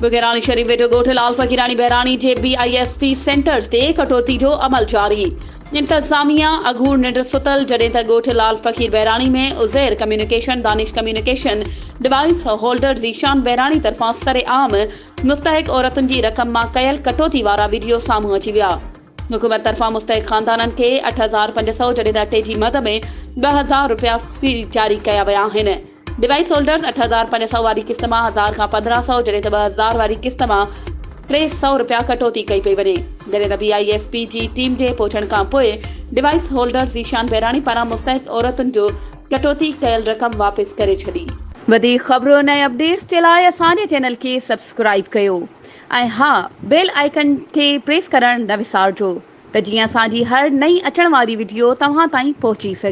बुगेरानी शरीफ वेठो ॻोठ लाल फ़क़ीरानी बहिराणी जे BISP centres ते कटौती जो अमल जारी। इंतज़ामिया अघूर निंड सुतल जॾहिं त ॻोठ लाल फ़क़ीर बहिराणी में Uzair communication Danish communication device holder Zeeshan Bahirani तरफ़ां सरेआम मुस्तहिक औरतुनि जी रक़म मां कयल कटौती वारा वीडियो साम्हूं अची विया। हुकूमत तरफ़ां मुस्तहिक ख़ानदाननि खे 8,500 जॾहिं त अटे जी मद में 2,000 रुपया फी जारी कया विया आहिनि। डिवाइस होल्डर्स 8,500 वारी किस्त मां 1,000 खां 1,500 जॾहिं त 2,000 वारी किस्त मां 300 रुपया कटौती कई पई वञे। जॾहिं त BISP जी टीम जे पहुचण खां पोइ डिवाइस होल्डर ज़ीशान बहिराणी पारां मुस्तहिक औरतुनि जो कटौती कयल रक़म वापसि करे छॾी। वधीक ख़बरूं ऐं अपडेट्स जे लाइ असांजे चैनल खे सब्सक्राइब कयो ऐं हा बेल आइकन खे प्रेस करणु न विसारिजो त जीअं असांजी हर नई अचण वारी वीडियो तव्हां ताईं पहुची सघे।